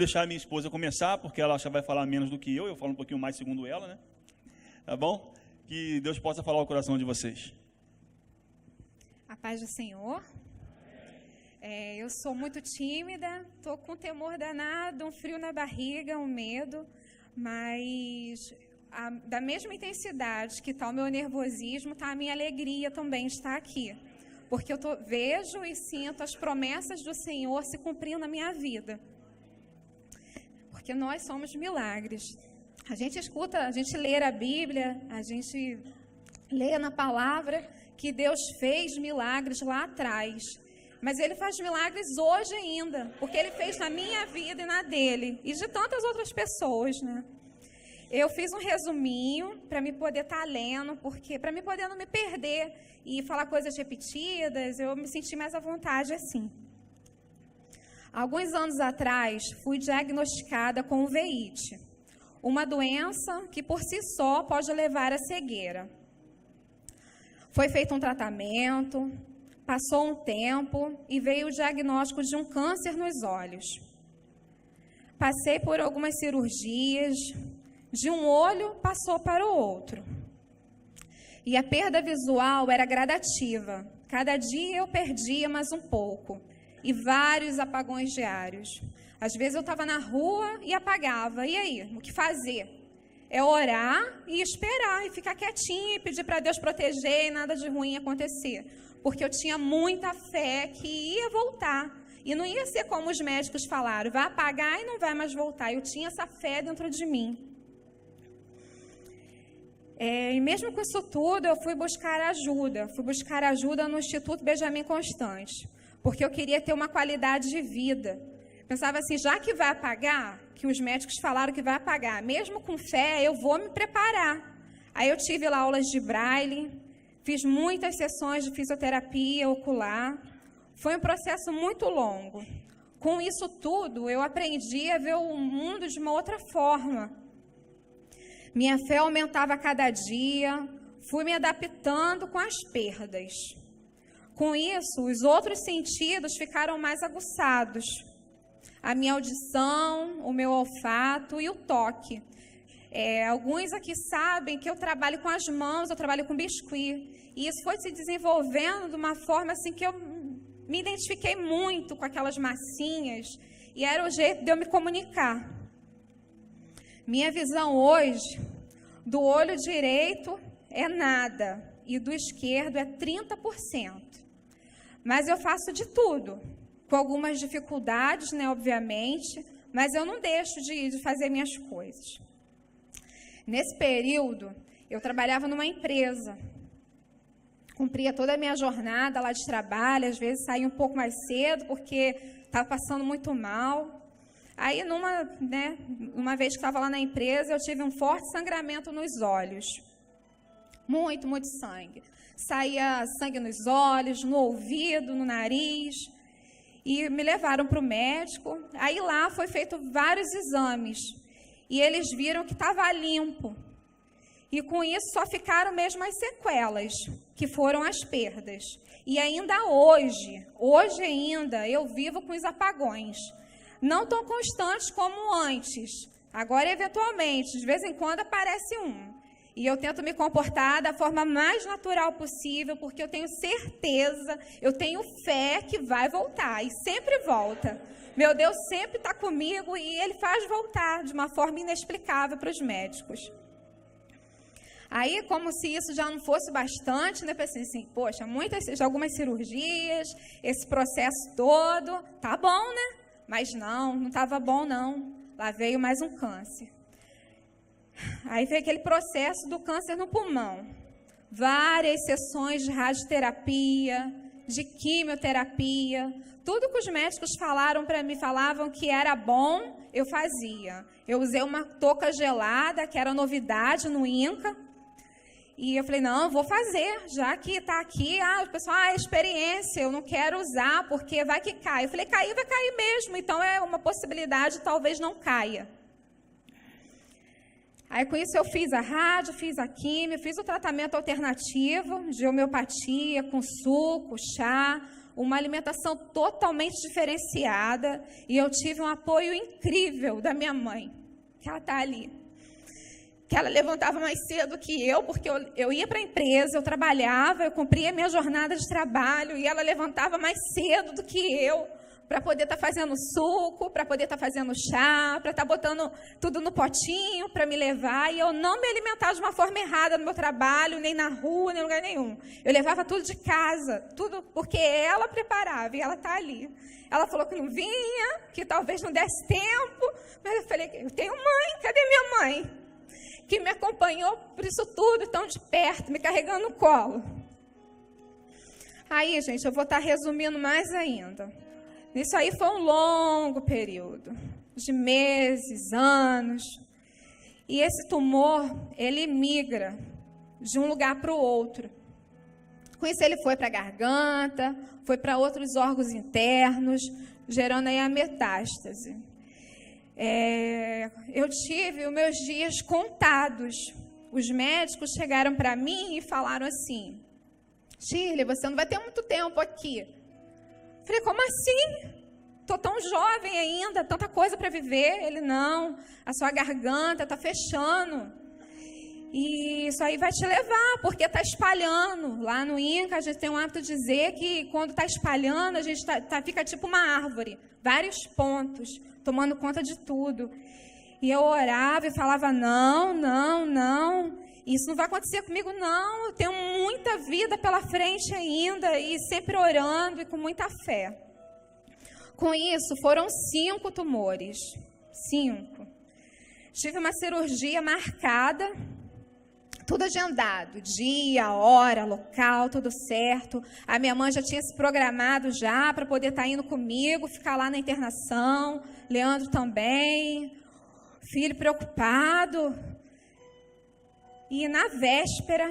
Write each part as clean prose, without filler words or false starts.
deixar a minha esposa começar, porque ela já vai falar menos do que eu falo um pouquinho mais segundo ela, né? Tá bom? Que Deus possa falar ao coração de vocês. A paz do Senhor. Eu sou muito tímida, estou com temor danado, um frio na barriga, um medo, mas da mesma intensidade que está o meu nervosismo, está a minha alegria também de estar aqui. Porque eu vejo e sinto as promessas do Senhor se cumprindo na minha vida. Porque nós somos milagres. A gente escuta, a gente lê a Bíblia, a gente lê na palavra que Deus fez milagres lá atrás. Mas Ele faz milagres hoje ainda, porque Ele fez na minha vida e na dele, e de tantas outras pessoas, né? Eu fiz um resuminho para me poder estar lendo, porque para me poder não me perder e falar coisas repetidas, eu me senti mais à vontade assim. Alguns anos atrás, fui diagnosticada com uveíte, uma doença que por si só pode levar à cegueira. Foi feito um tratamento, passou um tempo e veio o diagnóstico de um câncer nos olhos. Passei por algumas cirurgias, de um olho passou para o outro. E a perda visual era gradativa. Cada dia eu perdia mais um pouco. E vários apagões diários. Às vezes eu estava na rua e apagava. E aí, o que fazer? É orar e esperar, e ficar quietinha, e pedir para Deus proteger e nada de ruim acontecer. Porque eu tinha muita fé que ia voltar. E não ia ser como os médicos falaram, vai apagar e não vai mais voltar. Eu tinha essa fé dentro de mim. E mesmo com isso tudo, eu fui buscar ajuda no Instituto Benjamin Constant, porque eu queria ter uma qualidade de vida. Pensava assim, já que vai apagar, que os médicos falaram que vai apagar, mesmo com fé, eu vou me preparar. Aí eu tive lá aulas de braille, fiz muitas sessões de fisioterapia ocular, foi um processo muito longo. Com isso tudo, eu aprendi a ver o mundo de uma outra forma. Minha fé aumentava a cada dia, fui me adaptando com as perdas. Com isso, os outros sentidos ficaram mais aguçados. A minha audição, o meu olfato e o toque. Alguns aqui sabem que eu trabalho com as mãos, eu trabalho com biscuit. E isso foi se desenvolvendo de uma forma assim que eu me identifiquei muito com aquelas massinhas. E era o jeito de eu me comunicar. Minha visão hoje, do olho direito é nada e do esquerdo é 30%. Mas eu faço de tudo, com algumas dificuldades, né, obviamente, mas eu não deixo de fazer minhas coisas. Nesse período, eu trabalhava numa empresa, cumpria toda a minha jornada lá de trabalho, às vezes saía um pouco mais cedo, porque estava passando muito mal. Aí, uma vez que estava lá na empresa, eu tive um forte sangramento nos olhos. Muito, muito sangue. Saía sangue nos olhos, no ouvido, no nariz. E me levaram para o médico. Aí lá foi feito vários exames. E eles viram que estava limpo. E com isso só ficaram mesmo as sequelas, que foram as perdas. E ainda hoje ainda, eu vivo com os apagões. Não tão constantes como antes. Agora, eventualmente, de vez em quando aparece um. E eu tento me comportar da forma mais natural possível, porque eu tenho certeza, eu tenho fé que vai voltar. E sempre volta. Meu Deus sempre está comigo e Ele faz voltar de uma forma inexplicável para os médicos. Aí, como se isso já não fosse bastante, né? Pensei assim, poxa, algumas cirurgias, esse processo todo, tá bom, né? Mas não estava bom, não. Lá veio mais um câncer. Aí veio aquele processo do câncer no pulmão. Várias sessões de radioterapia, de quimioterapia. Tudo que os médicos falaram para mim, falavam que era bom, eu fazia. Eu usei uma touca gelada, que era novidade no INCA. E eu falei, não, vou fazer, já que está aqui, o pessoal, é experiência, eu não quero usar, porque vai que cai. Eu falei, cair, vai cair mesmo, então é uma possibilidade, talvez não caia. Aí com isso eu fiz a rádio, fiz a químio, fiz o tratamento alternativo de homeopatia, com suco, chá, uma alimentação totalmente diferenciada, e eu tive um apoio incrível da minha mãe, que ela está ali. Que ela levantava mais cedo que eu, porque eu ia para a empresa, eu trabalhava, eu cumpria minha jornada de trabalho, e ela levantava mais cedo do que eu, para poder estar fazendo suco, para poder estar fazendo chá, para estar botando tudo no potinho, para me levar, e eu não me alimentava de uma forma errada no meu trabalho, nem na rua, nem em lugar nenhum. Eu levava tudo de casa, tudo porque ela preparava, e ela está ali. Ela falou que não vinha, que talvez não desse tempo, mas eu falei, eu tenho mãe, cadê minha mãe? Que me acompanhou por isso tudo, tão de perto, me carregando no colo. Aí, gente, eu vou estar resumindo mais ainda. Isso aí foi um longo período, de meses, anos. E esse tumor, ele migra de um lugar para o outro. Com isso, ele foi para a garganta, foi para outros órgãos internos, gerando aí a metástase. Eu tive os meus dias contados. Os médicos chegaram para mim e falaram assim, Shirley, você não vai ter muito tempo aqui. Falei, como assim? Estou tão jovem ainda, tanta coisa para viver. Ele, não, a sua garganta está fechando. E isso aí vai te levar, porque está espalhando. Lá no INCA, a gente tem um hábito de dizer que quando está espalhando, a gente fica tipo uma árvore, vários pontos, tomando conta de tudo. E eu orava e falava, não, não, não, isso não vai acontecer comigo, não. Eu tenho muita vida pela frente ainda, e sempre orando e com muita fé. Com isso, foram 5 tumores, 5. Tive uma cirurgia marcada, tudo agendado, dia, hora, local, tudo certo. A minha mãe já tinha se programado já para poder estar indo comigo, ficar lá na internação. Leandro também, filho preocupado. E na véspera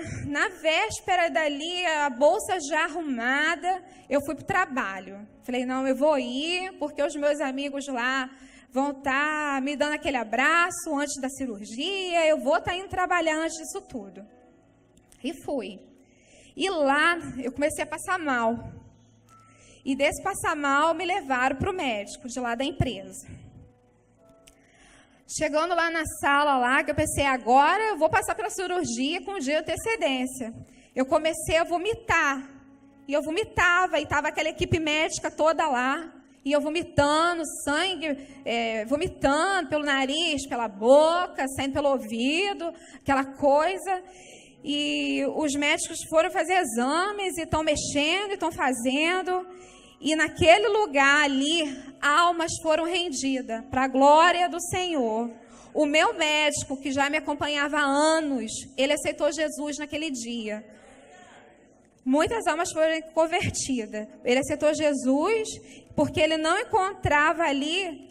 dali, a bolsa já arrumada, eu fui para o trabalho. Falei, não, eu vou ir, porque os meus amigos lá vão estar me dando aquele abraço antes da cirurgia, eu vou estar indo trabalhar antes disso tudo. E fui. E lá eu comecei a passar mal. E desse passar mal, me levaram para o médico de lá da empresa. Chegando lá na sala, lá, que eu pensei, agora eu vou passar para a cirurgia com um dia de antecedência. Eu comecei a vomitar. E eu vomitava, e estava aquela equipe médica toda lá. E eu vomitando, sangue, vomitando pelo nariz, pela boca, saindo pelo ouvido, aquela coisa. E os médicos foram fazer exames e estão mexendo, e estão fazendo. E naquele lugar ali, almas foram rendidas para a glória do Senhor. O meu médico, que já me acompanhava há anos, ele aceitou Jesus naquele dia. Muitas almas foram convertidas. Ele aceitou Jesus porque ele não encontrava ali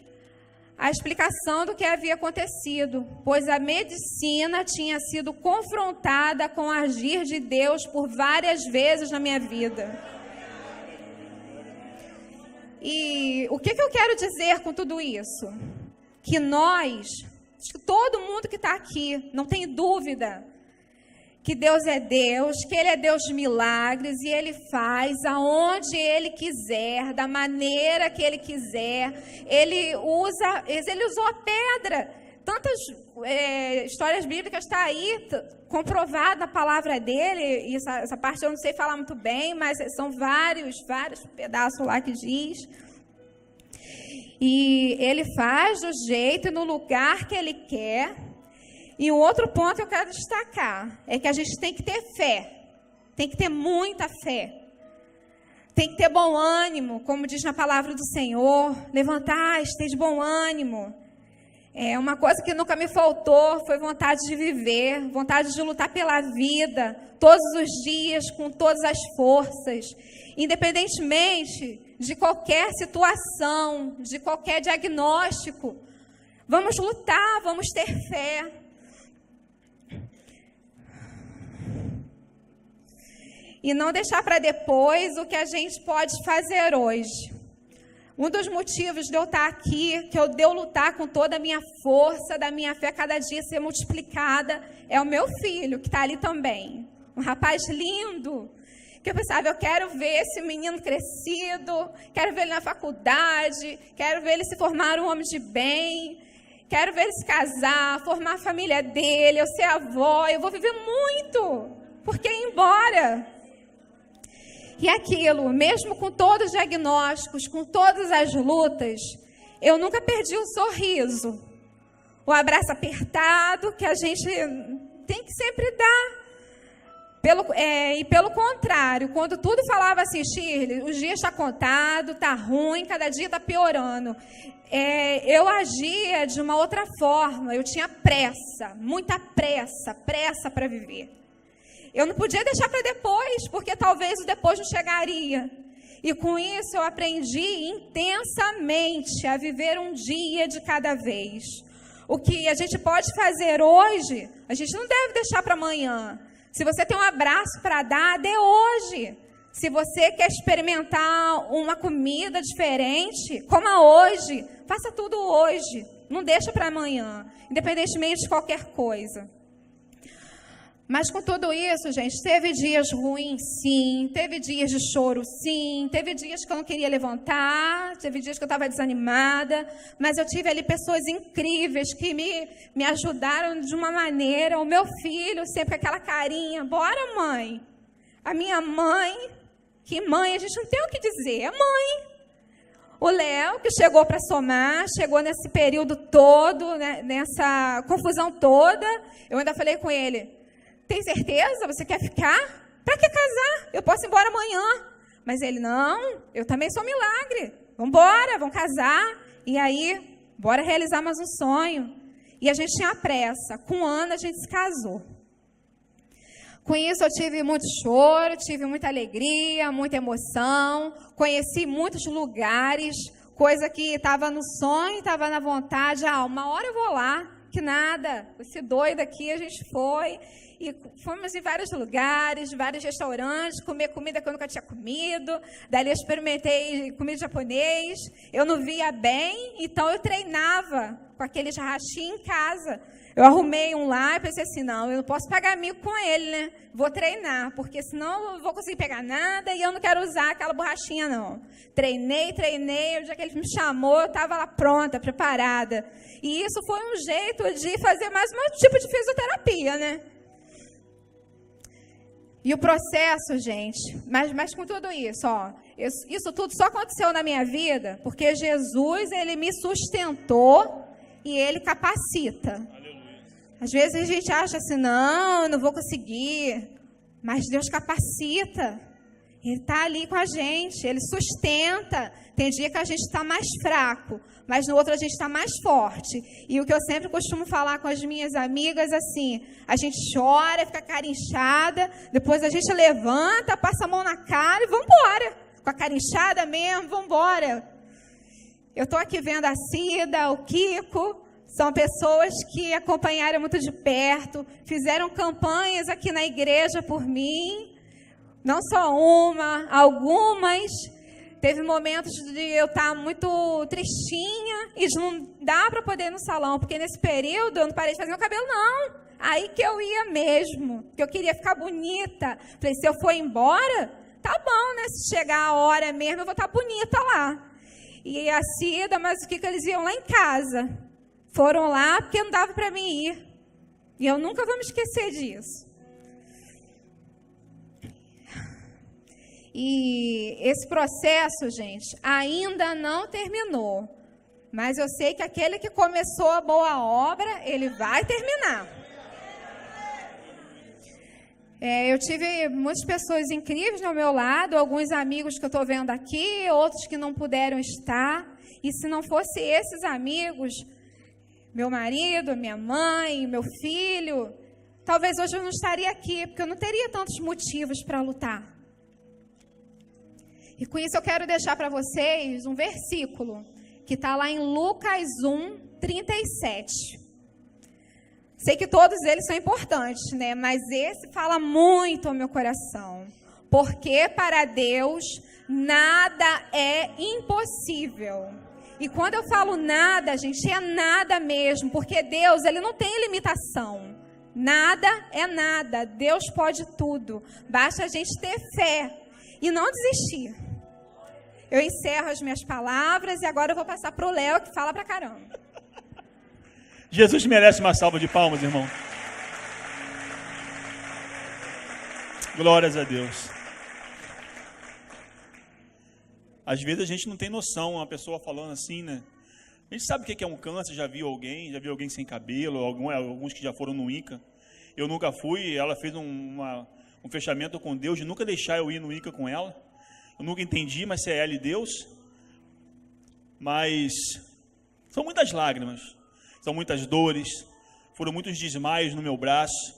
a explicação do que havia acontecido, pois a medicina tinha sido confrontada com o agir de Deus por várias vezes na minha vida. E o que eu quero dizer com tudo isso? Que nós, todo mundo que está aqui, não tem dúvida que Deus é Deus, que Ele é Deus de milagres, e Ele faz aonde Ele quiser, da maneira que Ele quiser. Ele usou a pedra. Tantas histórias bíblicas está aí, comprovada na palavra dele, e essa parte eu não sei falar muito bem, mas são vários pedaços lá que diz. E Ele faz do jeito e no lugar que Ele quer. E um outro ponto que eu quero destacar é que a gente tem que ter fé, tem que ter muita fé, tem que ter bom ânimo, como diz na palavra do Senhor, levantai-te, de bom ânimo. Uma coisa que nunca me faltou foi vontade de viver, vontade de lutar pela vida, todos os dias, com todas as forças, independentemente de qualquer situação, de qualquer diagnóstico. Vamos lutar, vamos ter fé. E não deixar para depois o que a gente pode fazer hoje. Um dos motivos de eu estar aqui, de eu lutar com toda a minha força, da minha fé cada dia ser multiplicada, é o meu filho, que está ali também. Um rapaz lindo, Que eu pensava, eu quero ver esse menino crescido, quero ver ele na faculdade, quero ver ele se formar um homem de bem, quero ver ele se casar, formar a família dele, eu ser avó, eu vou viver muito, porque ir embora. E aquilo, mesmo com todos os diagnósticos, com todas as lutas, eu nunca perdi o sorriso, o abraço apertado que a gente tem que sempre dar. E pelo contrário, quando tudo falava assim, Shirley, o dia está contado, está ruim, cada dia está piorando, eu agia de uma outra forma, eu tinha pressa, muita pressa para viver. Eu não podia deixar para depois, porque talvez o depois não chegaria. E com isso eu aprendi intensamente a viver um dia de cada vez. O que a gente pode fazer hoje, a gente não deve deixar para amanhã. Se você tem um abraço para dar, dê hoje. Se você quer experimentar uma comida diferente, coma hoje. Faça tudo hoje. Não deixa para amanhã, independentemente de qualquer coisa. Mas com tudo isso, gente, teve dias ruins, sim. Teve dias de choro, sim. Teve dias que eu não queria levantar. Teve dias que eu estava desanimada. Mas eu tive ali pessoas incríveis que me ajudaram de uma maneira. O meu filho, sempre com aquela carinha. Bora, mãe. A minha mãe. Que mãe, a gente não tem o que dizer. É mãe. O Léo, que chegou para somar, chegou nesse período todo, né, nessa confusão toda. Eu ainda falei com ele. Tem certeza? Você quer ficar? Para que casar? Eu posso ir embora amanhã. Mas ele, não, eu também sou um milagre. Vamos embora, vamos casar. E aí, bora realizar mais um sonho. E a gente tinha pressa. Com um ano, a gente se casou. Com isso, eu tive muito choro, tive muita alegria, muita emoção. Conheci muitos lugares, coisa que estava no sonho, estava na vontade. Uma hora eu vou lá. Que nada, esse doido aqui, a gente foi. E fomos em vários lugares, vários restaurantes, comer comida que eu nunca tinha comido. Dali eu experimentei comida japonês. Eu não via bem, então eu treinava com aquele hashi em casa. Eu arrumei um lá e pensei assim, não, eu não posso pagar amigo com ele, né? Vou treinar, porque senão eu não vou conseguir pegar nada e eu não quero usar aquela borrachinha, não. Treinei. O dia que ele me chamou, eu estava lá pronta, preparada. E isso foi um jeito de fazer mais um tipo de fisioterapia, né? E o processo, gente, mas com tudo isso, isso tudo só aconteceu na minha vida porque Jesus, ele me sustentou e ele capacita. Aleluia. Às vezes a gente acha assim, não, eu não vou conseguir, mas Deus capacita. Ele está ali com a gente, ele sustenta. Tem dia que a gente está mais fraco, mas no outro a gente está mais forte. E o que eu sempre costumo falar com as minhas amigas, assim, a gente chora, fica a cara inchada, depois a gente levanta, passa a mão na cara e vamos embora. Com a cara inchada mesmo, vamos embora. Eu estou aqui vendo a Cida, o Kiko, são pessoas que acompanharam muito de perto, fizeram campanhas aqui na igreja por mim. Não só uma, algumas. Teve momentos de eu estar muito tristinha e de não dar para poder ir no salão, porque nesse período eu não parei de fazer meu cabelo, não. Aí que eu ia mesmo, porque eu queria ficar bonita. Falei, se eu for embora, tá bom, né? Se chegar a hora mesmo, eu vou estar bonita lá. E a Cida, mas o que eles iam lá em casa? Foram lá porque não dava para mim ir. E eu nunca vou me esquecer disso. E esse processo, gente, ainda não terminou. Mas eu sei que aquele que começou a boa obra, ele vai terminar. Eu tive muitas pessoas incríveis ao meu lado, alguns amigos que eu estou vendo aqui, outros que não puderam estar. E se não fosse esses amigos, meu marido, minha mãe, meu filho, talvez hoje eu não estaria aqui, porque eu não teria tantos motivos para lutar. E com isso eu quero deixar para vocês um versículo que está lá em Lucas 1:37. Sei que todos eles são importantes, né? Mas esse fala muito ao meu coração. Porque para Deus nada é impossível. E quando eu falo nada, gente, é nada mesmo. Porque Deus, ele não tem limitação. Nada é nada. Deus pode tudo. Basta a gente ter fé e não desistir. Eu encerro as minhas palavras e agora eu vou passar para o Léo, que fala pra caramba. Jesus merece uma salva de palmas, irmão. Glórias a Deus. Às vezes a gente não tem noção, uma pessoa falando assim, né? A gente sabe o que é um câncer, já viu alguém sem cabelo, alguns que já foram no INCA. Eu nunca fui, ela fez um fechamento com Deus de nunca deixar eu ir no INCA com ela. Eu nunca entendi, mas se é ela e Deus. Mas são muitas lágrimas, são muitas dores, foram muitos desmaios no meu braço,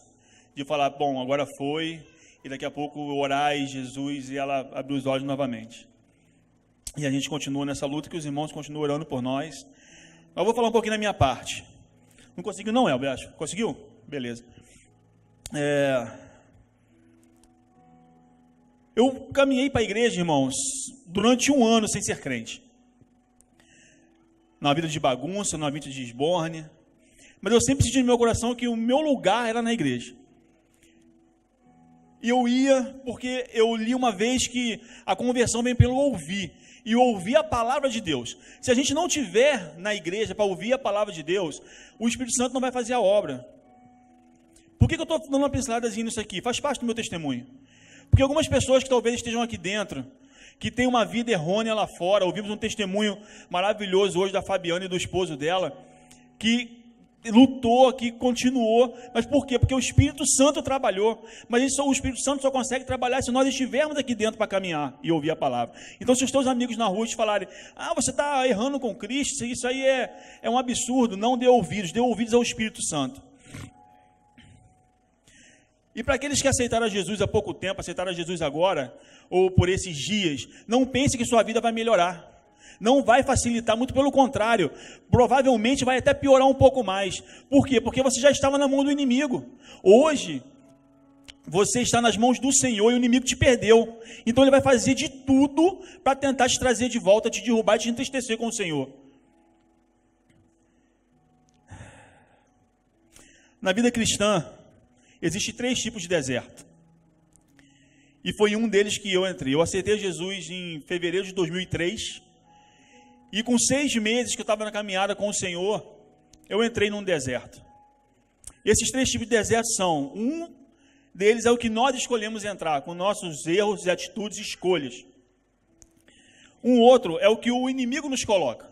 de falar, bom, agora foi, e daqui a pouco orar e Jesus, e ela abriu os olhos novamente. E a gente continua nessa luta, que os irmãos continuam orando por nós. Eu vou falar um pouquinho da minha parte. Não conseguiu não, Elber? Conseguiu? Beleza. Eu caminhei para a igreja, irmãos, durante 1 ano sem ser crente. Numa vida de bagunça, numa vida de esbórnia. Mas eu sempre senti no meu coração que o meu lugar era na igreja. E eu ia porque eu li uma vez que a conversão vem pelo ouvir. E ouvir a palavra de Deus. Se a gente não tiver na igreja para ouvir a palavra de Deus, o Espírito Santo não vai fazer a obra. Por que eu estou dando uma pinceladazinha nisso aqui? Faz parte do meu testemunho. Porque algumas pessoas que talvez estejam aqui dentro, que têm uma vida errônea lá fora, ouvimos um testemunho maravilhoso hoje da Fabiana e do esposo dela, que lutou, que continuou, mas por quê? Porque o Espírito Santo trabalhou, mas o Espírito Santo só consegue trabalhar se nós estivermos aqui dentro para caminhar e ouvir a palavra. Então, se os teus amigos na rua te falarem, você está errando com Cristo, isso aí é um absurdo, não dê ouvidos ao Espírito Santo. E para aqueles que aceitaram a Jesus há pouco tempo, aceitaram a Jesus agora, ou por esses dias, não pense que sua vida vai melhorar. Não vai facilitar, muito pelo contrário, provavelmente vai até piorar um pouco mais. Por quê? Porque você já estava na mão do inimigo. Hoje, você está nas mãos do Senhor e o inimigo te perdeu. Então ele vai fazer de tudo para tentar te trazer de volta, te derrubar e te entristecer com o Senhor. Na vida cristã, existem 3 tipos de deserto. E foi um deles que eu entrei. Eu aceitei Jesus em fevereiro de 2003. E com 6 meses que eu estava na caminhada com o Senhor, eu entrei num deserto. E esses 3 tipos de deserto são, um deles é o que nós escolhemos entrar, com nossos erros, atitudes e escolhas. Um outro é o que o inimigo nos coloca,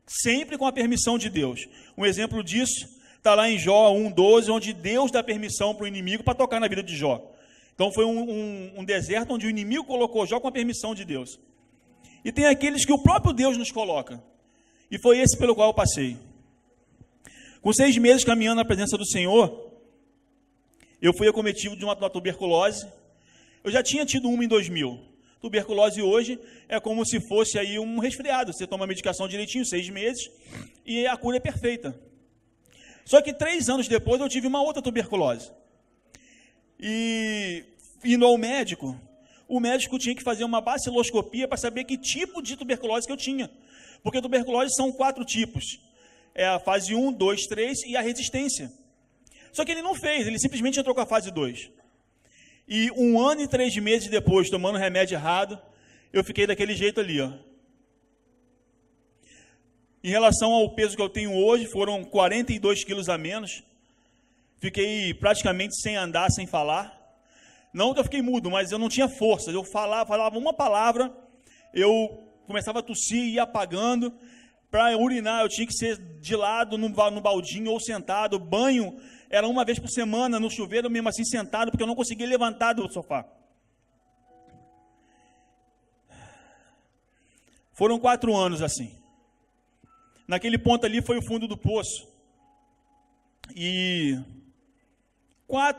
sempre com a permissão de Deus. Um exemplo disso está lá em Jó 1:12, onde Deus dá permissão para o inimigo para tocar na vida de Jó. Então foi um deserto onde o inimigo colocou Jó com a permissão de Deus. E tem aqueles que o próprio Deus nos coloca. E foi esse pelo qual eu passei. Com 6 meses caminhando na presença do Senhor, eu fui acometido de uma tuberculose. Eu já tinha tido uma em 2000. Tuberculose hoje é como se fosse aí um resfriado. Você toma a medicação direitinho, 6 meses, e a cura é perfeita. Só que 3 anos depois eu tive uma outra tuberculose. E indo ao médico, o médico tinha que fazer uma baciloscopia para saber que tipo de tuberculose que eu tinha. Porque tuberculose são 4 tipos. É a fase 1, 2, 3 e a resistência. Só que ele não fez, ele simplesmente entrou com a fase 2. E 1 ano e 3 meses depois, tomando remédio errado, eu fiquei daquele jeito ali, ó. Em relação ao peso que eu tenho hoje, foram 42 quilos a menos. Fiquei praticamente sem andar, sem falar. Não que eu fiquei mudo, mas eu não tinha força. Eu falava uma palavra, eu começava a tossir e ia apagando. Para urinar, eu tinha que ser de lado, no baldinho ou sentado. Banho era uma vez por semana, no chuveiro, mesmo assim sentado, porque eu não conseguia levantar do sofá. Foram 4 anos assim. Naquele ponto ali foi o fundo do poço. E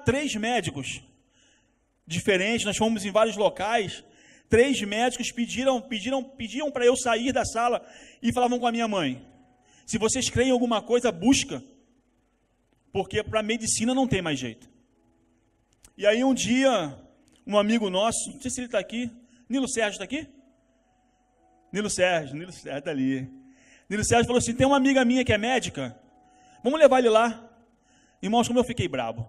3 médicos diferentes, nós fomos em vários locais, 3 médicos pediam para eu sair da sala e falavam com a minha mãe, se vocês creem em alguma coisa, busca, porque para a medicina não tem mais jeito. E aí um dia, um amigo nosso, não sei se ele está aqui, Nilo Sérgio está aqui? Nilo Sérgio está ali. Nilo Sérgio falou assim, tem uma amiga minha que é médica, vamos levar ele lá. Irmãos, como eu fiquei brabo.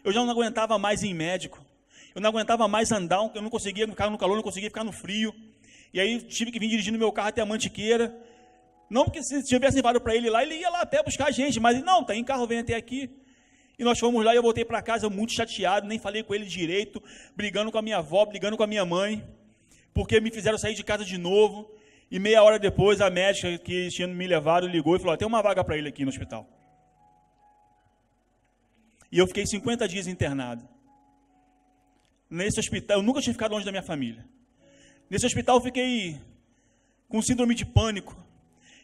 Eu já não aguentava mais ir em médico. Eu não aguentava mais andar, eu não conseguia ficar no calor, não conseguia ficar no frio. E aí tive que vir dirigindo meu carro até a Mantiqueira. Não porque se tivesse levado para ele lá, ele ia lá até buscar a gente. Mas não, tá em carro, vem até aqui. E nós fomos lá e eu voltei para casa muito chateado, nem falei com ele direito, brigando com a minha avó, brigando com a minha mãe, porque me fizeram sair de casa de novo. E meia hora depois, a médica que tinha me levado ligou e falou, tem uma vaga para ele aqui no hospital. E eu fiquei 50 dias internado. Nesse hospital, eu nunca tinha ficado longe da minha família. Nesse hospital eu fiquei com síndrome de pânico.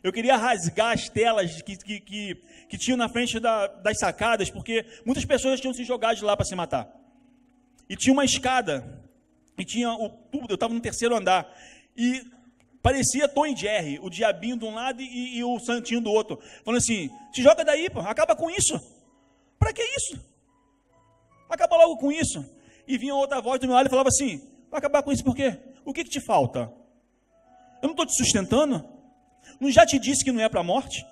Eu queria rasgar as telas que tinham na frente das sacadas, porque muitas pessoas tinham se jogado de lá para se matar. E tinha uma escada, e tinha eu estava no 3º andar, e parecia Tom e Jerry, o diabinho de um lado e o santinho do outro, falando assim, se joga daí, pô, acaba com isso. Para que isso? Acaba logo com isso. E vinha outra voz do meu lado e falava assim, vai acabar com isso por quê? O que te falta? Eu não estou te sustentando? Não já te disse que não é para a morte?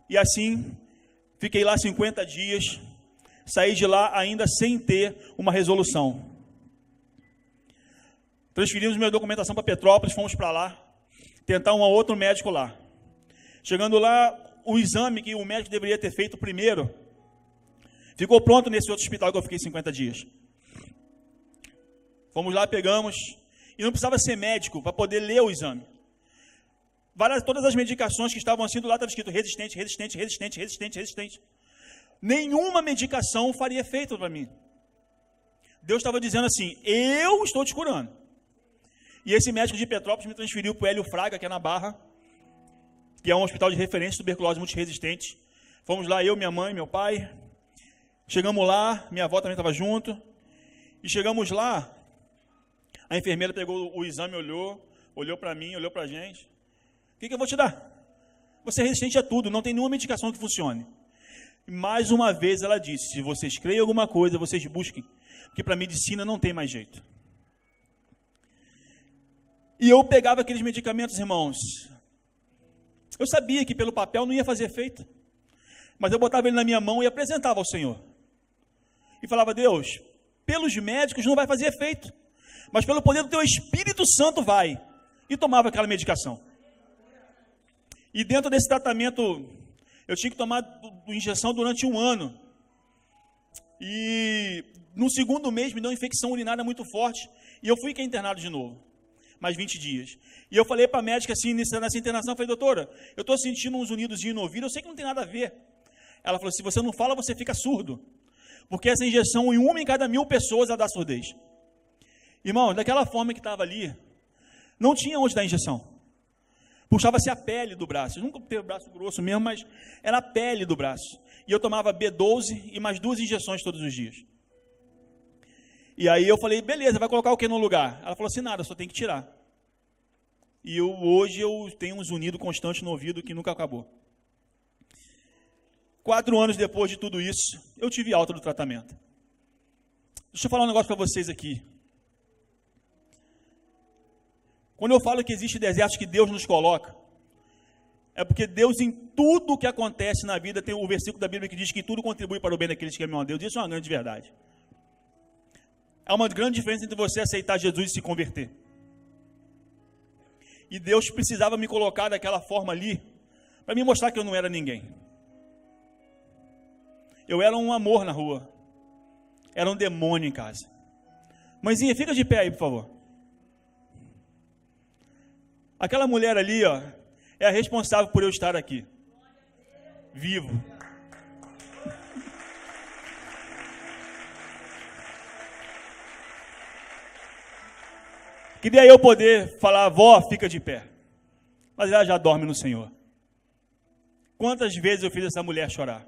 E assim, fiquei lá 50 dias, saí de lá ainda sem ter uma resolução. Transferimos minha documentação para Petrópolis, fomos para lá, tentar um outro médico lá. Chegando lá, o exame que o médico deveria ter feito primeiro, ficou pronto nesse outro hospital que eu fiquei 50 dias. Fomos lá, pegamos, e não precisava ser médico para poder ler o exame. Todas as medicações que estavam sendo lá, estava escrito resistente, resistente, resistente, resistente, resistente. Nenhuma medicação faria efeito para mim. Deus estava dizendo assim, eu estou te curando. E esse médico de Petrópolis me transferiu para o Hélio Fraga, que é na Barra, que é um hospital de referência de tuberculose multiresistente. Fomos lá, eu, minha mãe, meu pai. Chegamos lá, minha avó também estava junto. E chegamos lá, a enfermeira pegou o exame, olhou para mim, olhou para a gente. O que eu vou te dar? Você é resistente a tudo, não tem nenhuma medicação que funcione. E mais uma vez ela disse, se vocês creem em alguma coisa, vocês busquem. Porque para a medicina não tem mais jeito. E eu pegava aqueles medicamentos, irmãos. Eu sabia que pelo papel não ia fazer efeito. Mas eu botava ele na minha mão e apresentava ao Senhor. E falava, Deus, pelos médicos não vai fazer efeito. Mas pelo poder do teu Espírito Santo vai. E tomava aquela medicação. E dentro desse tratamento, eu tinha que tomar injeção durante 1 ano. E no 2º mês me deu uma infecção urinária muito forte. E eu fui internado de novo. Mais 20 dias. E eu falei para a médica assim, nessa internação, eu falei, doutora, eu estou sentindo uns unidozinhos no ouvido, eu sei que não tem nada a ver. Ela falou, se você não fala, você fica surdo. Porque essa injeção, em 1 em cada 1000 pessoas, ela dá surdez. Irmão, daquela forma que estava ali, não tinha onde dar injeção. Puxava-se a pele do braço. Eu nunca teve braço grosso mesmo, mas era a pele do braço. E eu tomava B12 e mais 2 injeções todos os dias. E aí eu falei, beleza, vai colocar o que no lugar? Ela falou assim, nada, só tem que tirar. E hoje eu tenho um zunido constante no ouvido que nunca acabou. 4 anos depois de tudo isso, eu tive alta do tratamento. Deixa eu falar um negócio para vocês aqui. Quando eu falo que existe desertos que Deus nos coloca, é porque Deus, em tudo que acontece na vida, tem o versículo da Bíblia que diz que tudo contribui para o bem daqueles que amam a Deus. Isso é uma grande verdade. Há uma grande diferença entre você aceitar Jesus e se converter. E Deus precisava me colocar daquela forma ali, para me mostrar que eu não era ninguém. Eu era um amor na rua. Era um demônio em casa. Mãezinha, fica de pé aí, por favor. Aquela mulher ali, ó, é a responsável por eu estar aqui. Vivo. Queria eu poder falar, vó, fica de pé. Mas ela já dorme no Senhor. Quantas vezes eu fiz essa mulher chorar?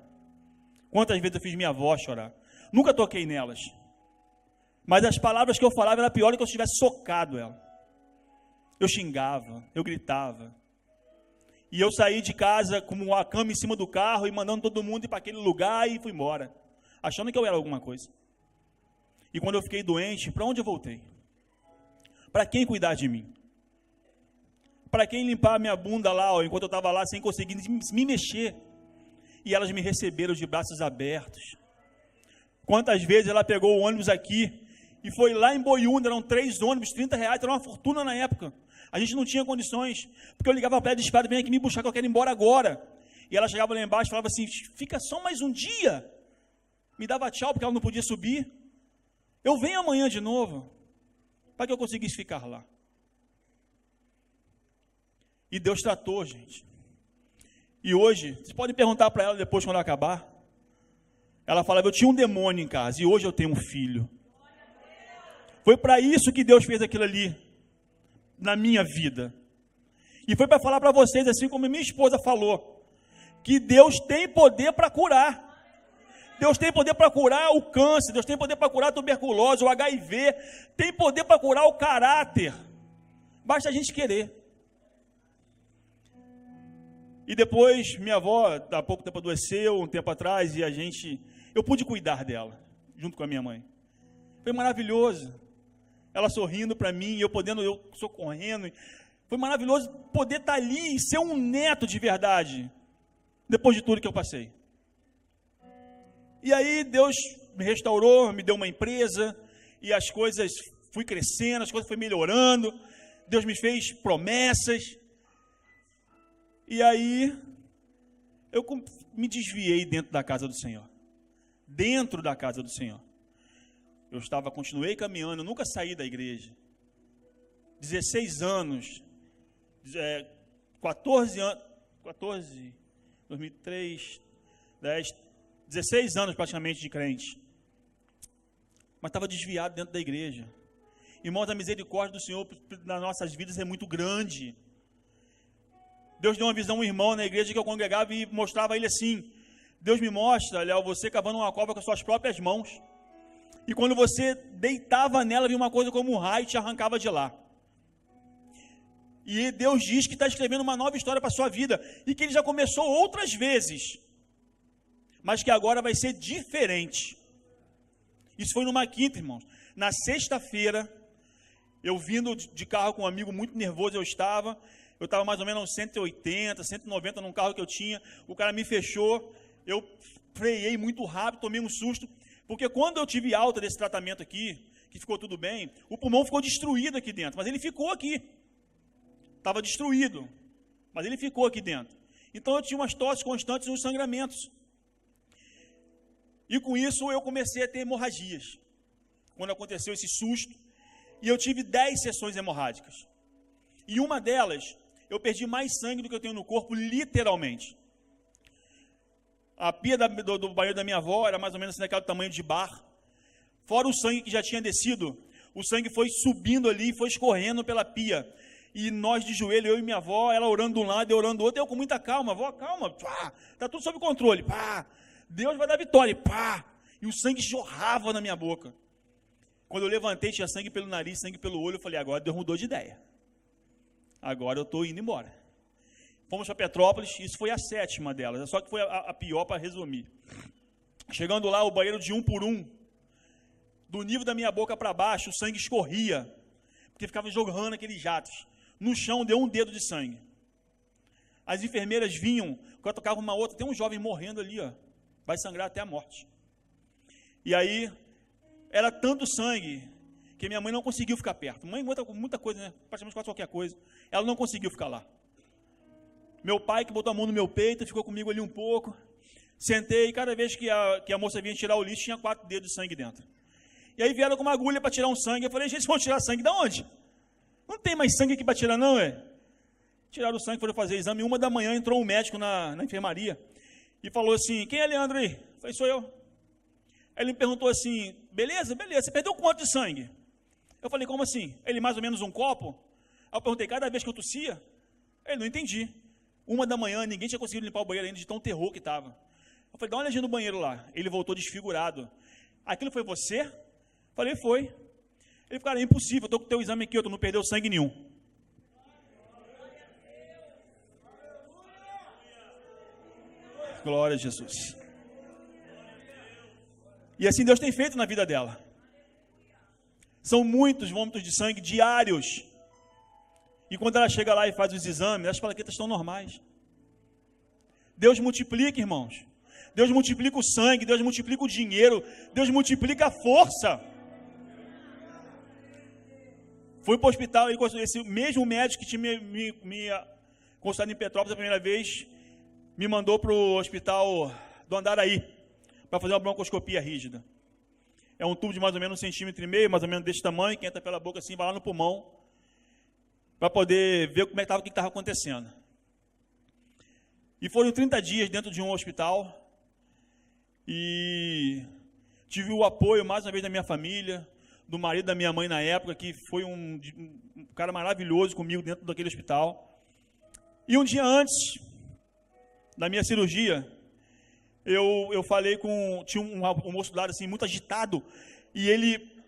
Quantas vezes eu fiz minha avó chorar? Nunca toquei nelas. Mas as palavras que eu falava eram pior do que eu tivesse socado ela. Eu xingava, eu gritava. E eu saí de casa com uma cama em cima do carro e mandando todo mundo ir para aquele lugar e fui embora. Achando que eu era alguma coisa. E quando eu fiquei doente, para onde eu voltei? Para quem cuidar de mim? Para quem limpar a minha bunda lá, ó, enquanto eu estava lá sem conseguir me mexer? E elas me receberam de braços abertos. Quantas vezes ela pegou o ônibus aqui e foi lá em Boiúna, eram 3 ônibus, R$30, era uma fortuna na época. A gente não tinha condições, porque eu ligava para ela desesperado, vem aqui me buscar que eu quero ir embora agora. E ela chegava lá embaixo e falava assim, fica só mais um dia. Me dava tchau porque ela não podia subir. Eu venho amanhã de novo, para que eu conseguisse ficar lá. E Deus tratou, gente. E hoje, vocês podem perguntar para ela depois quando acabar. Ela falava, eu tinha um demônio em casa e hoje eu tenho um filho. Foi para isso que Deus fez aquilo ali na minha vida. E foi para falar para vocês, assim como minha esposa falou, que Deus tem poder para curar. Deus tem poder para curar o câncer, Deus tem poder para curar a tuberculose, o HIV, tem poder para curar o caráter. Basta a gente querer. E depois, minha avó, há pouco tempo adoeceu, um tempo atrás, e eu pude cuidar dela, junto com a minha mãe. Foi maravilhoso. Ela sorrindo para mim, eu socorrendo. Foi maravilhoso poder estar ali e ser um neto de verdade, depois de tudo que eu passei. E aí Deus me restaurou, me deu uma empresa, e as coisas fui crescendo, as coisas foram melhorando. Deus me fez promessas. E aí, eu me desviei dentro da casa do Senhor. Dentro da casa do Senhor. Continuei caminhando, eu nunca saí da igreja. 16 anos, 14 anos, 2003, 10, 16 anos praticamente de crente. Mas estava desviado dentro da igreja. Irmãos, a misericórdia do Senhor nas nossas vidas é muito grande. Deus deu uma visão a um irmão na igreja que eu congregava e mostrava a ele assim, Deus me mostra, Léo, você cavando uma cova com as suas próprias mãos. E quando você deitava nela, vinha uma coisa como um raio e te arrancava de lá. E Deus diz que está escrevendo uma nova história para a sua vida, e que Ele já começou outras vezes, mas que agora vai ser diferente. Isso foi numa quinta, irmãos. Na sexta-feira, eu vindo de carro com um amigo, muito nervoso eu estava mais ou menos 180, 190 num carro que eu tinha, o cara me fechou, eu freiei muito rápido, tomei um susto, porque quando eu tive alta desse tratamento aqui, que ficou tudo bem, o pulmão ficou destruído aqui dentro, mas ele ficou aqui, estava destruído, mas ele ficou aqui dentro. Então eu tinha umas tosses constantes e uns sangramentos, e com isso eu comecei a ter hemorragias, quando aconteceu esse susto, e eu tive 10 sessões hemorrágicas, e uma delas, eu perdi mais sangue do que eu tenho no corpo, literalmente. A pia do banheiro da minha avó era mais ou menos assim, daquele tamanho de bar. Fora o sangue que já tinha descido, o sangue foi subindo ali, foi escorrendo pela pia. E nós de joelho, eu e minha avó, ela orando de um lado, eu orando do outro, eu com muita calma, avó, calma, está tudo sob controle, Deus vai dar vitória, e o sangue jorrava na minha boca. Quando eu levantei, tinha sangue pelo nariz, sangue pelo olho, eu falei, agora Deus mudou de ideia. Agora eu estou indo embora. Fomos para Petrópolis, isso foi a 7ª delas, só que foi a pior para resumir. Chegando lá, o banheiro de 1 por 1, do nível da minha boca para baixo, o sangue escorria, porque ficava jogando aqueles jatos. No chão deu um dedo de sangue. As enfermeiras vinham, quando eu tocava uma outra, tem um jovem morrendo ali, vai sangrar até a morte. E aí, era tanto sangue, que minha mãe não conseguiu ficar perto. Mãe aguenta muita coisa, né? Praticamente quase qualquer coisa. Ela não conseguiu ficar lá. Meu pai, que botou a mão no meu peito, ficou comigo ali um pouco. Sentei, e cada vez que a moça vinha tirar o lixo, tinha 4 dedos de sangue dentro. E aí vieram com uma agulha para tirar um sangue. Eu falei, gente, vão tirar sangue de onde? Não tem mais sangue aqui para tirar, não, Tiraram o sangue, foram fazer exame. 1 da manhã entrou um médico na enfermaria e falou assim, quem é Leandro aí? Eu falei, sou eu. Aí ele me perguntou assim, beleza, você perdeu quanto de sangue? Eu falei, como assim? Ele, mais ou menos um copo? Aí eu perguntei, cada vez que eu tossia? Ele, não entendi. 1 da manhã, ninguém tinha conseguido limpar o banheiro ainda, de tão terror que estava. Eu falei, dá uma olhadinha no banheiro lá. Ele voltou desfigurado. Aquilo foi você? Eu falei, foi. Ele falou, cara, é impossível, eu estou com o teu exame aqui, tu não perdeu sangue nenhum. Glória a Jesus. E assim Deus tem feito na vida dela. São muitos vômitos de sangue diários. E quando ela chega lá e faz os exames, as plaquetas estão normais. Deus multiplica, irmãos. Deus multiplica o sangue, Deus multiplica o dinheiro, Deus multiplica a força. Fui para o hospital, esse mesmo médico que tinha me consultado em Petrópolis a primeira vez, me mandou para o hospital do Andaraí, para fazer uma broncoscopia rígida. É um tubo de mais ou menos 1,5 cm, mais ou menos desse tamanho, que entra pela boca assim, vai lá no pulmão, para poder ver como é que estava, o que estava acontecendo. E foram 30 dias dentro de um hospital, e tive o apoio, mais uma vez, da minha família, do marido da minha mãe na época, que foi um cara maravilhoso comigo dentro daquele hospital. E um dia antes da minha cirurgia, eu falei com... Tinha um moço do lado, assim, muito agitado, e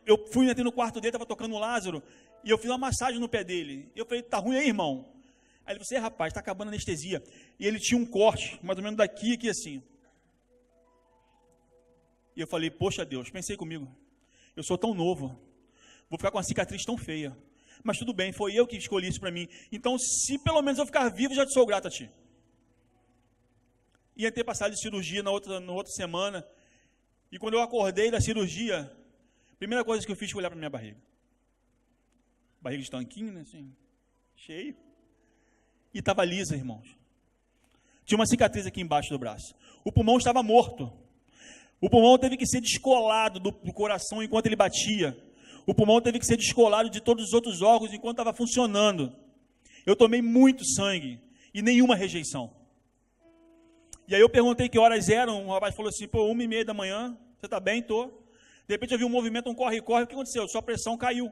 eu fui no quarto dele, estava tocando o Lázaro, e eu fiz uma massagem no pé dele. Eu falei, tá ruim aí, irmão? Aí ele falou, rapaz, está acabando a anestesia. E ele tinha um corte, mais ou menos daqui, aqui assim. E eu falei, poxa Deus, pensei comigo, eu sou tão novo, vou ficar com uma cicatriz tão feia. Mas tudo bem, foi eu que escolhi isso para mim. Então, se pelo menos eu ficar vivo, já te sou grato a ti. Ia ter passado de cirurgia na outra semana. E quando eu acordei da cirurgia, a primeira coisa que eu fiz foi olhar para minha barriga. Barriga de tanquinho, né, assim, cheio. E estava lisa, irmãos. Tinha uma cicatriz aqui embaixo do braço. O pulmão estava morto. O pulmão teve que ser descolado do coração enquanto ele batia. O pulmão teve que ser descolado de todos os outros órgãos enquanto estava funcionando. Eu tomei muito sangue e nenhuma rejeição. E aí eu perguntei que horas eram, o rapaz falou assim, 1h30 da manhã, você está bem? Tô. De repente eu vi um movimento, um corre-corre, o que aconteceu? Sua pressão caiu.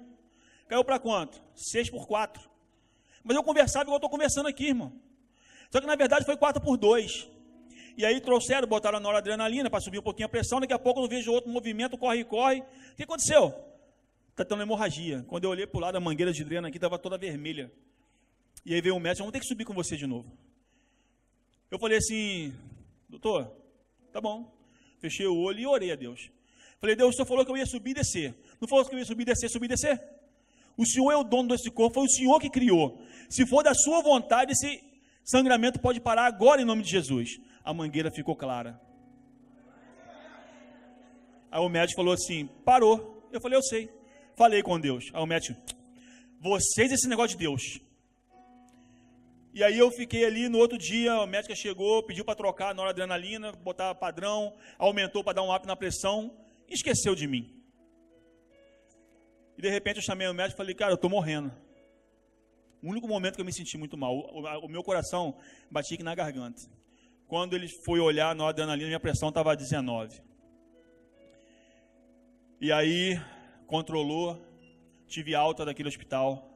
Caiu para quanto? 6/4. Mas eu conversava igual eu estou conversando aqui, irmão. Só que na verdade foi 4/2. E aí trouxeram, botaram a noradrenalina para subir um pouquinho a pressão, daqui a pouco eu vejo outro movimento, corre-corre. O que aconteceu? Está tendo hemorragia. Quando eu olhei para o lado, a mangueira de dreno aqui estava toda vermelha. E aí veio o médico, vamos ter que subir com você de novo. Eu falei assim, doutor, tá bom. Fechei o olho e orei a Deus. Falei, Deus, o Senhor falou que eu ia subir e descer. Não falou que eu ia subir e descer? O Senhor é o dono desse corpo, foi o Senhor que criou. Se for da sua vontade, esse sangramento pode parar agora em nome de Jesus. A mangueira ficou clara. Aí o médico falou assim, parou. Eu falei, eu sei. Falei com Deus. Aí o médico, vocês esse negócio de Deus. E aí eu fiquei ali, no outro dia, a médica chegou, pediu para trocar a noradrenalina, botar padrão, aumentou para dar um up na pressão, e esqueceu de mim. E de repente eu chamei o médico e falei, cara, eu estou morrendo. O único momento que eu me senti muito mal, o meu coração batia aqui na garganta. Quando ele foi olhar a noradrenalina, minha pressão estava 19. E aí, controlou, tive alta daquele hospital.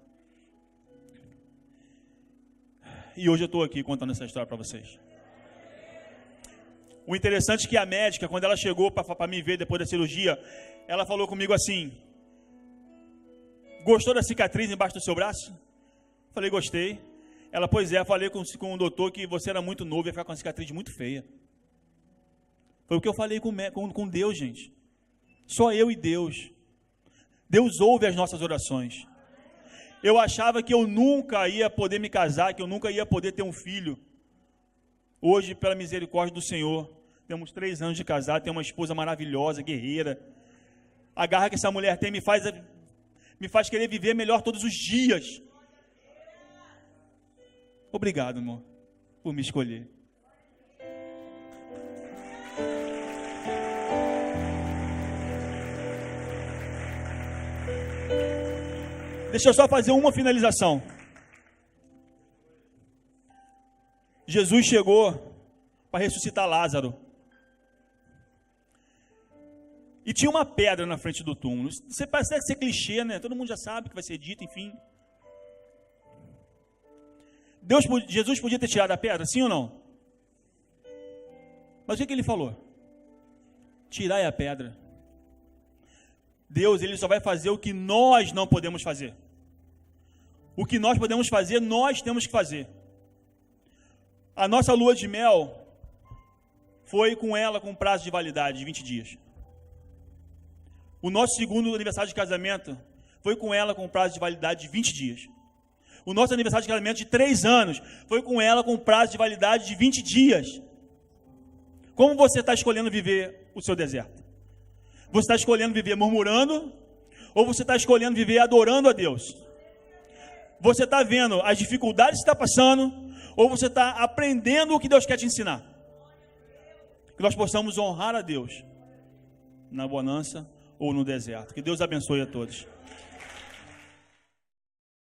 E hoje eu estou aqui contando essa história para vocês. O interessante é que a médica, quando ela chegou para me ver depois da cirurgia, ela falou comigo assim, gostou da cicatriz embaixo do seu braço? Falei, gostei. Ela, pois é, falei com o doutor que você era muito novo e ia ficar com uma cicatriz muito feia. Foi o que eu falei com Deus, gente. Só eu e Deus. Deus ouve as nossas orações. Eu achava que eu nunca ia poder me casar, que eu nunca ia poder ter um filho. Hoje, pela misericórdia do Senhor, temos 3 anos de casado, tenho uma esposa maravilhosa, guerreira. A garra que essa mulher tem me faz querer viver melhor todos os dias. Obrigado, amor, por me escolher. Deixa eu só fazer uma finalização. Jesus chegou para ressuscitar Lázaro. E tinha uma pedra na frente do túmulo. Isso parece ser clichê, né? Todo mundo já sabe que vai ser dito, enfim. Jesus podia ter tirado a pedra, sim ou não? Mas o que ele falou? Tirai a pedra. Deus, ele só vai fazer o que nós não podemos fazer. O que nós podemos fazer, nós temos que fazer. A nossa lua de mel foi com ela com prazo de validade de 20 dias. O nosso segundo aniversário de casamento foi com ela com prazo de validade de 20 dias. O nosso aniversário de casamento de 3 anos foi com ela com prazo de validade de 20 dias. Como você está escolhendo viver o seu deserto? Você está escolhendo viver murmurando? Ou você está escolhendo viver adorando a Deus? Você está vendo as dificuldades que está passando? Ou você está aprendendo o que Deus quer te ensinar? Que nós possamos honrar a Deus na bonança ou no deserto. Que Deus abençoe a todos.